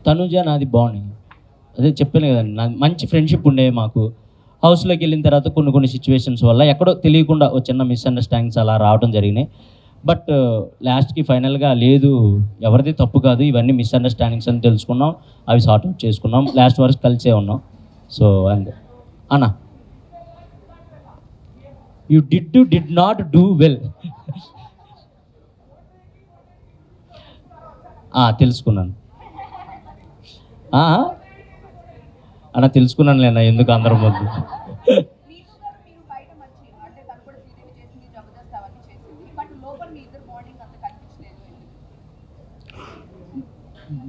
తనుజ నాది బాండింగ్ అదే చెప్పాను కదండి, నాది మంచి ఫ్రెండ్షిప్ ఉండేవి మాకు. హౌస్లోకి వెళ్ళిన తర్వాత కొన్ని సిచ్యువేషన్స్ వల్ల ఎక్కడో తెలియకుండా ఒక చిన్న మిస్అండర్స్టాండింగ్స్ అలా రావడం జరిగినాయి. బట్ లాస్ట్కి ఫైనల్గా లేదు, ఎవరిది తప్పు కాదు, ఇవన్నీ మిస్అండర్స్టాండింగ్స్ అని తెలుసుకున్నాం, అవి సార్ట్ అవుట్ చేసుకున్నాం, లాస్ట్ వరకు కలిసే ఉన్నాం. సో అంతే అన్న. You did not do well. తెలుసుకున్నాను అన్న, తెలుసుకున్నాను లేనా, ఎందుకు అందరం వద్దు.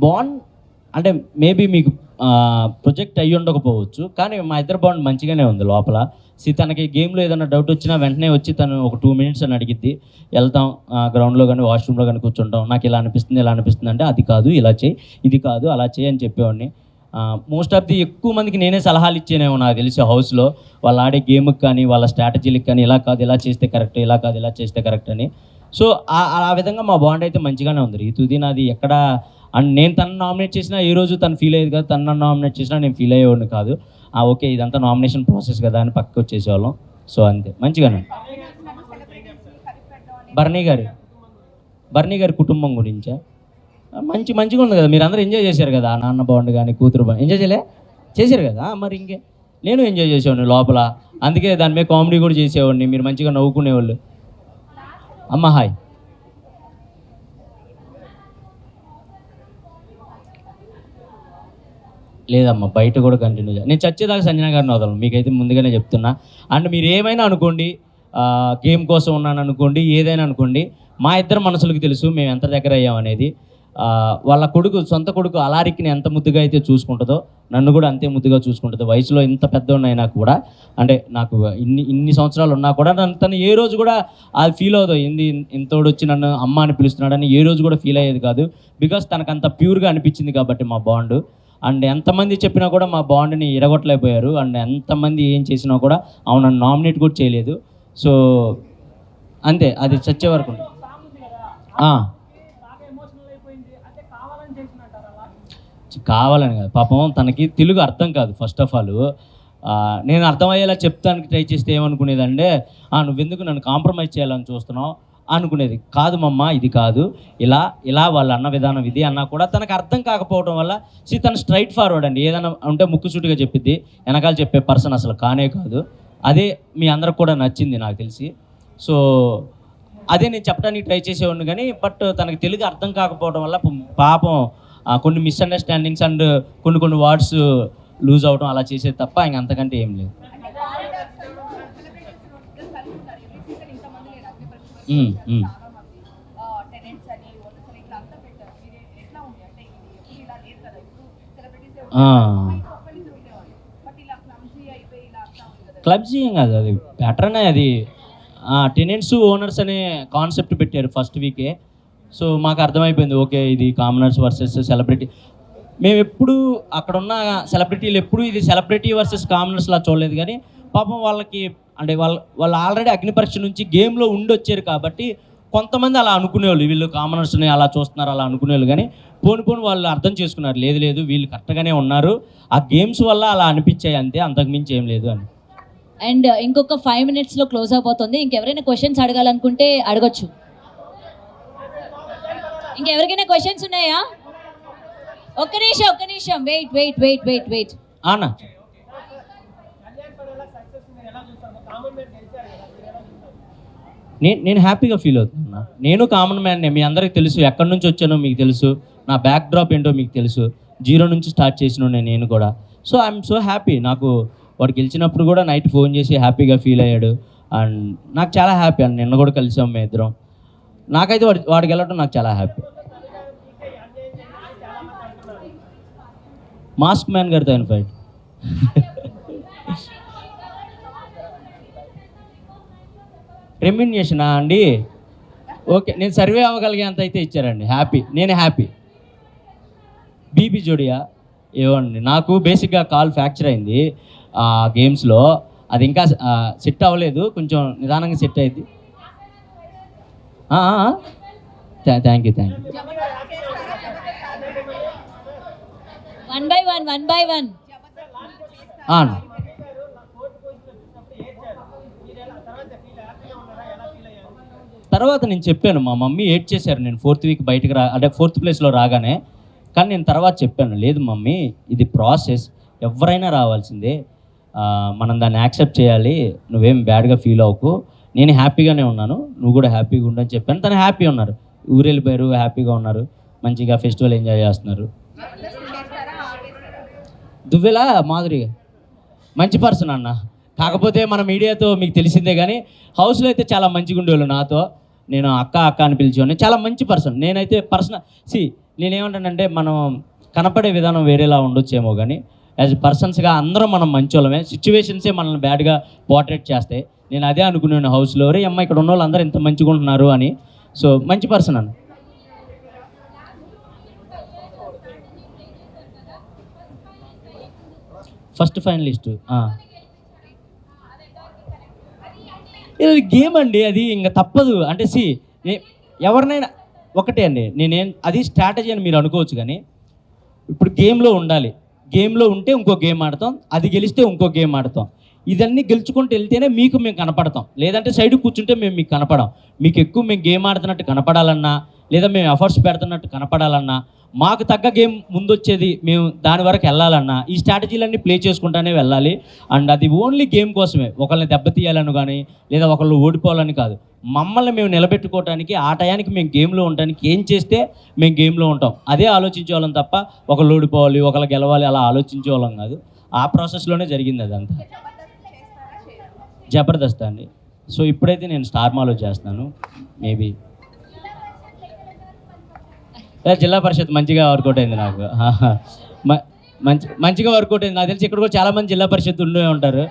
బాండ్ అంటే మేబీ మీకు ప్రొజెక్ట్ అయ్యి ఉండకపోవచ్చు, కానీ మా ఇద్దరు బాండ్ మంచిగానే ఉంది లోపల. తనకి గేమ్లో ఏదైనా డౌట్ వచ్చినా వెంటనే వచ్చి తను ఒక 2 minutes అని అడిగిద్ది, వెళ్తాం గ్రౌండ్లో కానీ వాష్రూమ్లో కానీ కూర్చుంటాం, నాకు ఇలా అనిపిస్తుంది అంటే అది కాదు ఇలా చేయి, ఇది కాదు అలా చేయి అని చెప్పేవాడిని. మోస్ట్ ఆఫ్ ది ఎక్కువ మందికి నేనే సలహాలు ఇచ్చేనేమో నాకు తెలిసి హౌస్లో, వాళ్ళు ఆడే గేమ్కి కానీ వాళ్ళ స్ట్రాటజీలకు కానీ, ఇలా కాదు ఇలా చేస్తే కరెక్ట్, ఇలా కాదు ఇలా చేస్తే కరెక్ట్ అని. సో ఆ విధంగా మా బాండ్ అయితే మంచిగానే ఉంది. రీతుది నాది ఎక్కడ, అండ్ నేను తను నామినేట్ చేసినా ఏ రోజు తను ఫీల్ అయ్యేది కాదు, తను నన్ను నామినేట్ చేసినా నేను ఫీల్ అయ్యేవాడిని కాదు. ఓకే ఇదంతా నామినేషన్ ప్రాసెస్ కదా అని పక్కకు వచ్చేసేవాళ్ళం. సో అంతే, మంచిగానే. బర్నీ గారి కుటుంబం గురించా, మంచిగా ఉంది కదా, మీరు అందరూ ఎంజాయ్ చేశారు కదా, నాన్న బాండ్ కానీ కూతురు బాండ్ ఎంజాయ్ చేశారు కదా, మరి ఇంకే నేను ఎంజాయ్ చేసేవాడిని లోపల, అందుకే దాని మీద కామెడీ కూడా చేసేవాడిని, మీరు మంచిగా నవ్వుకునేవాళ్ళు. అమ్మ హాయ్. లేదమ్మా, బయట కూడా కంటిన్యూ నేను చచ్చేదాకా సంజన గారిని వదలను, మీకైతే ముందుగానే చెప్తున్నా. అండ్ మీరు ఏమైనా అనుకోండి, గేమ్ కోసం ఉన్నాను అనుకోండి, ఏదైనా అనుకోండి, మా ఇద్దరు మనసులకు తెలుసు మేము ఎంత దగ్గర అయ్యామనేది. వాళ్ళ సొంత కొడుకు అలారిక్ని ఎంత ముద్దుగా అయితే చూసుకుంటుందో నన్ను కూడా అంతే ముద్దుగా చూసుకుంటుంది. వయసులో ఇంత పెద్దవాడినైనా కూడా, అంటే నాకు ఇన్ని సంవత్సరాలు ఉన్నా కూడా తను ఏ రోజు కూడా అది ఫీల్ అవుతుంది, ఇంతోడు వచ్చి నన్ను అమ్మ అని పిలుస్తున్నాడని ఏ రోజు కూడా ఫీల్ అయ్యేది కాదు. బికాస్ తనకు అంత ప్యూర్గా అనిపించింది కాబట్టి మా బాండ్. అండ్ ఎంతమంది చెప్పినా కూడా మా బాండ్ని ఇరగొట్టలేకపోయారు. అండ్ ఎంతమంది ఏం చేసినా కూడా అవును నన్ను నామినేట్ కూడా చేయలేదు. సో అంతే, అది చచ్చే వరకు. కావాలని కాదు, పాపం తనకి తెలుగు అర్థం కాదు. ఫస్ట్ ఆఫ్ ఆల్ నేను అర్థమయ్యేలా చెప్తానికి ట్రై చేస్తే ఏమనుకునేదంటే, నువ్వెందుకు నన్ను కాంప్రమైజ్ చేయాలని చూస్తున్నావు అనుకునేది. కాదు మమ్మ, ఇది కాదు, ఇలా వాళ్ళు అన్న విధానం ఇది అన్నా కూడా తనకు అర్థం కాకపోవడం వల్ల తను స్ట్రైట్ ఫార్వర్డ్ అండి. ఏదైనా ఉంటే ముక్కుసూటిగా చెప్పిద్ది, వెనకాల చెప్పే పర్సన్ అసలు కానే కాదు. అదే మీ అందరికి కూడా నచ్చింది నాకు తెలిసి. సో అదే నేను చెప్పడానికి ట్రై చేసేవాడిని, కానీ బట్ తనకు తెలుగు అర్థం కాకపోవడం వల్ల పాపం కొన్ని మిస్అండర్స్టాండింగ్స్ అండ్ కొన్ని వర్డ్స్ లూజ్ అవడం అలా చేసేది తప్ప ఇంక అంతకంటే ఏం లేదు. క్లబ్స్ ఏం కాదు, అది ప్యాటర్నే. అది టెనెంట్స్ ఓనర్స్ అనే కాన్సెప్ట్ పెట్టారు ఫస్ట్ వీకే. సో మాకు అర్థమైపోయింది, ఓకే ఇది కామనర్స్ వర్సెస్ సెలబ్రిటీ. మేము ఎప్పుడు అక్కడ ఉన్న సెలబ్రిటీలు ఎప్పుడు ఇది సెలబ్రిటీ వర్సెస్ కామనర్స్లా చూడలేదు, కానీ పాపం వాళ్ళకి అంటే వాళ్ళు ఆల్రెడీ అగ్ని పరీక్ష నుంచి గేమ్లో ఉండొచ్చారు కాబట్టి కొంతమంది అలా అనుకునేవాళ్ళు, వీళ్ళు కామనర్స్ని అలా చూస్తున్నారు అలా అనుకునేవాళ్ళు. కానీ పోను వాళ్ళు అర్థం చేసుకున్నారు, లేదు వీళ్ళు కరెక్ట్గానే ఉన్నారు, ఆ గేమ్స్ వల్ల అలా అనిపించాయి అంతే, అంతకుమించి ఏం లేదు అని. అండ్ ఇంకొక 5 minutesలో క్లోజ్ అయిపోతుంది. ఇంకెవరైనా క్వశ్చన్స్ అడగాలనుకుంటే అడగొచ్చు. ఇంకెవరికైనా క్వశ్చన్స్ ఉన్నాయా? ఒక్క నిమిషం వెయిట్ అన్నా. నేను హ్యాపీగా ఫీల్ అవుతున్నా. నేను కామన్ మ్యాన్నే, మీ అందరికీ తెలుసు ఎక్కడి నుంచి వచ్చానో మీకు తెలుసు, నా బ్యాక్ డ్రాప్ ఏంటో మీకు తెలుసు, 0 నుంచి స్టార్ట్ చేసిన నేను కూడా. So I'm so happy. నాకు వాడు గెలిచినప్పుడు కూడా నైట్ ఫోన్ చేసి హ్యాపీగా ఫీల్ అయ్యాడు. అండ్ నాకు చాలా హ్యాపీ. అండ్ నిన్న కూడా కలిసాం మేము ఇద్దరం. నాకైతే వాడికి వెళ్ళటం నాకు చాలా హ్యాపీ. మాస్క్ మ్యాన్ గారితో ఆయన ఫైట్. రెమ్యునేషనా అండి? ఓకే, నేను సర్వే అవ్వగలిగేంత అయితే ఇచ్చారండి, హ్యాపీ, నేను హ్యాపీ. బీబీ జోడియా ఏమండి, నాకు బేసిక్గా కాల్ ఫ్రాక్చర్ అయింది గేమ్స్లో, అది ఇంకా సెట్ అవ్వలేదు, కొంచెం నిదానంగా సెట్ అయింది. Thank you. One by one ఆ, తర్వాత నేను చెప్పాను మా మమ్మీ ఏడ్ చేశారు నేను 4th వీక్ బయటకు అంటే 4th ప్లేస్లో రాగానే. కానీ నేను తర్వాత చెప్పాను, లేదు మమ్మీ ఇది ప్రాసెస్, ఎవరైనా రావాల్సిందే, మనం దాన్ని యాక్సెప్ట్ చేయాలి, నువ్వేం బ్యాడ్గా ఫీల్ అవ్వకు, నేను హ్యాపీగానే ఉన్నాను, నువ్వు కూడా హ్యాపీగా ఉండని చెప్పాను. తను హ్యాపీ ఉన్నారు, ఊరు వెళ్ళిపోయారు, హ్యాపీగా ఉన్నారు, మంచిగా ఫెస్టివల్ ఎంజాయ్ చేస్తున్నారు. దువ్వెలా మాధురి మంచి పర్సన్ అన్న, కాకపోతే మన మీడియాతో మీకు తెలిసిందే కానీ హౌస్లో అయితే చాలా మంచిగా ఉండేవాళ్ళు నాతో. నేను అక్క అక్క అని పిలిచేవాడిని, చాలా మంచి పర్సన్. నేనైతే నేనేమంటానంటే మనం కనపడే విధానం వేరేలా ఉండొచ్చేమో కానీ యాజ్ పర్సన్స్గా అందరం మనం మంచోళ్ళమే, సిచ్యువేషన్సే మనల్ని బ్యాడ్గా పోర్ట్రేట్ చేస్తాయి. నేను అదే అనుకున్నాను హౌస్లో, రే అమ్మ ఇక్కడ ఉన్న వాళ్ళు అందరూ ఇంత మంచిగా ఉంటున్నారు అని. సో మంచి పర్సన్ అన్న. ఫస్ట్ ఫైనలిస్ట్ ఇది గేమ్ అండి, అది ఇంకా తప్పదు. అంటే ఎవరినైనా ఒకటే అండి, అది స్ట్రాటజీ అని మీరు అనుకోవచ్చు కానీ ఇప్పుడు గేమ్లో ఉండాలి, గేమ్లో ఉంటే ఇంకో గేమ్ ఆడతాం, అది గెలిస్తే ఇంకో గేమ్ ఆడతాం. ఇదన్నీ గెలుచుకుంటూ వెళ్తేనే మేము కనపడతాం, లేదంటే సైడ్ కూర్చుంటే మేము మీకు కనపడం. మీకు ఎక్కువ మేము గేమ్ ఆడుతున్నట్టు కనపడాలన్నా, లేదా మేము ఎఫర్ట్స్ పెడుతున్నట్టు కనపడాలన్నా, మాకు తగ్గ గేమ్ ముందొచ్చేది మేము దాని వరకు వెళ్ళాలన్నా ఈ స్ట్రాటజీలన్నీ ప్లే చేసుకుంటానే వెళ్ళాలి. అండ్ అది ఓన్లీ గేమ్ కోసమే, ఒకళ్ళని దెబ్బతీయాలని కానీ లేదా ఒకళ్ళు ఓడిపోవాలని కాదు. మమ్మల్ని మేము నిలబెట్టుకోవడానికి, ఆ టయానికి మేము గేమ్లో ఉండడానికి ఏం చేస్తే మేము గేమ్లో ఉంటాం అదే ఆలోచించే వాళ్ళం తప్ప ఒకళ్ళు ఓడిపోవాలి ఒకళ్ళు గెలవాలి అలా ఆలోచించే వాళ్ళం కాదు. ఆ ప్రాసెస్లోనే జరిగింది అదంతా. జబర్దస్త్ అండి. సో ఇప్పుడైతే నేను స్టార్ మాలో చేస్తున్నాను. మేబీ జిల్లా పరిషత్ మంచిగా వర్కౌట్ అయింది నాకు, మంచిగా వర్కౌట్ అయింది. నాకు తెలిసి ఇక్కడ కూడా చాలామంది జిల్లా పరిషత్ ఉండే ఉంటారు.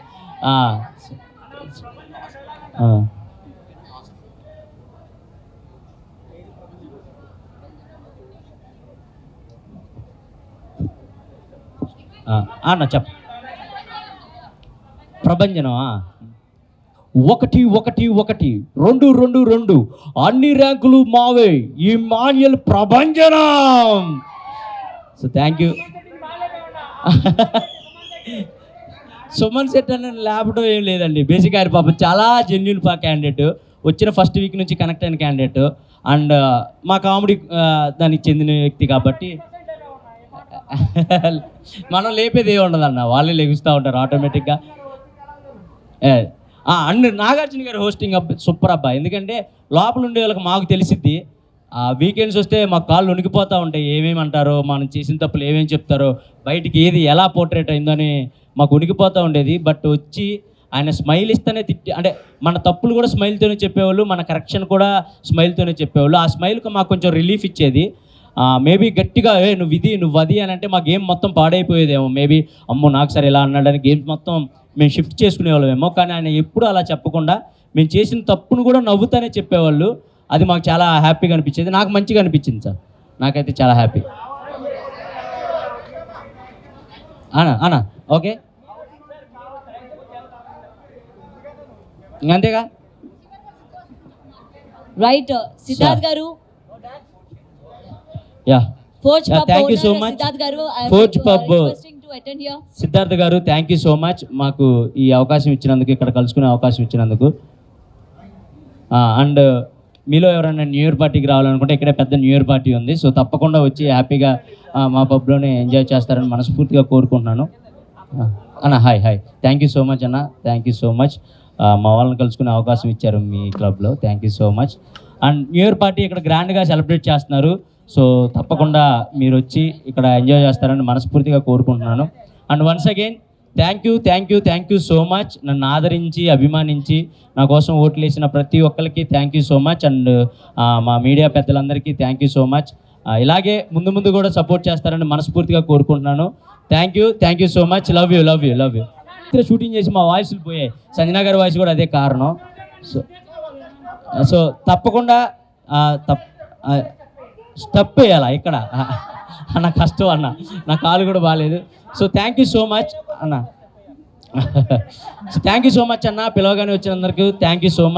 అన్న చెప్ప ప్రభంజనం 1 1 1 2 2 2 అన్ని ర్యాంకులు మావే, ఈ మాన్యుల్ ప్రభంజనం. So thank you. Suman Shetty అని లేపడం ఏం లేదండి, బేసిక్ ఆయన పాపం చాలా జెన్యున్ క్యాండిడేట్, వచ్చిన ఫస్ట్ వీక్ నుంచి కనెక్ట్ అయిన క్యాండిడేట్. అండ్ మా కామెడీ దానికి చెందిన వ్యక్తి కాబట్టి మనం లేపేది ఏమి ఉండదన్న, వాళ్ళే లెగుస్తూ ఉంటారు ఆటోమేటిక్గా. అండ్ నాగార్జున గారు హోస్టింగ్ సూపర్ అబ్బా, ఎందుకంటే లోపల ఉండే వాళ్ళకి మాకు తెలిసిద్ది. వీకెండ్స్ వస్తే మాకు కాళ్ళు వణికిపోతూ ఉంటాయి, ఏమేమి అంటారో, మనం చేసిన తప్పులు ఏమేమి చెప్తారో, బయటికి ఏది ఎలా పోర్ట్రేట్ అయిందో అని మాకు వణికిపోతూ ఉండేది. బట్ వచ్చి ఆయన స్మైల్ ఇస్తేనే అంటే మన తప్పులు కూడా స్మైల్తోనే చెప్పేవాళ్ళు, మన కరెక్షన్ కూడా స్మైల్తోనే చెప్పేవాళ్ళు. ఆ స్మైల్కి మాకు కొంచెం రిలీఫ్ ఇచ్చేది. మేబీ గట్టిగా నువ్వు అది అని అంటే మా గేమ్ మొత్తం పాడైపోయేదేమో. మేబీ అమ్మో నాకు సరే ఇలా అన్నాడని గేమ్స్ మొత్తం మేము షిఫ్ట్ చేసుకునేవాళ్ళమేమో. కానీ ఆయన ఎప్పుడు అలా చెప్పకుండా మేము చేసిన తప్పును కూడా నవ్వుతానే చెప్పేవాళ్ళు. అది మాకు చాలా హ్యాపీగా అనిపించేది, నాకు మంచిగా అనిపించింది సార్, నాకైతే చాలా హ్యాపీ. అనా ఓకే అంతేగా రైట్. సిద్ధార్థ్ గారు, thank you so much. Siddharth గారు థ్యాంక్ యూ సో మచ్ మాకు ఈ అవకాశం ఇచ్చినందుకు, ఇక్కడ కలుసుకునే అవకాశం ఇచ్చినందుకు. అండ్ మీలో ఎవరైనా న్యూ ఇయర్ పార్టీకి రావాలనుకుంటే ఇక్కడే పెద్ద న్యూ ఇయర్ పార్టీ ఉంది. సో తప్పకుండా వచ్చి హ్యాపీగా మా పబ్లోనే ఎంజాయ్ చేస్తారని మనస్ఫూర్తిగా కోరుకుంటున్నాను. అన్న hi thank you so much అన్న, థ్యాంక్ యూ సో మచ్. మా వాళ్ళని కలుసుకునే అవకాశం ఇచ్చారు మీ క్లబ్లో, thank you so much. And new year party ఇక్కడ గ్రాండ్గా సెలబ్రేట్ చేస్తున్నారు. సో తప్పకుండా మీరు వచ్చి ఇక్కడ ఎంజాయ్ చేస్తారని మనస్ఫూర్తిగా కోరుకుంటున్నాను. And once again thank you so much. నన్ను ఆదరించి అభిమానించి నా కోసం ఓట్లు వేసిన ప్రతి ఒక్కరికి thank you so much. And మా మీడియా పెద్దలందరికీ థ్యాంక్ యూ సో మచ్. ఇలాగే ముందు కూడా సపోర్ట్ చేస్తారని మనస్ఫూర్తిగా కోరుకుంటున్నాను. Thank you so much. Love you. Shooting చేసి మా వాయిస్లు పోయాయి, సంజనా గారి వాయిస్ కూడా అదే కారణం. సో తప్పకుండా స్టెప్ వేయాలా ఇక్కడ అన్న, కష్టం అన్న, నా కాలు కూడా బాగాలేదు. So thank you so much అన్న, థ్యాంక్ యూ సో మచ్ అన్న, పిలవగానే వచ్చినందరికీ థ్యాంక్ యూ సో మచ్.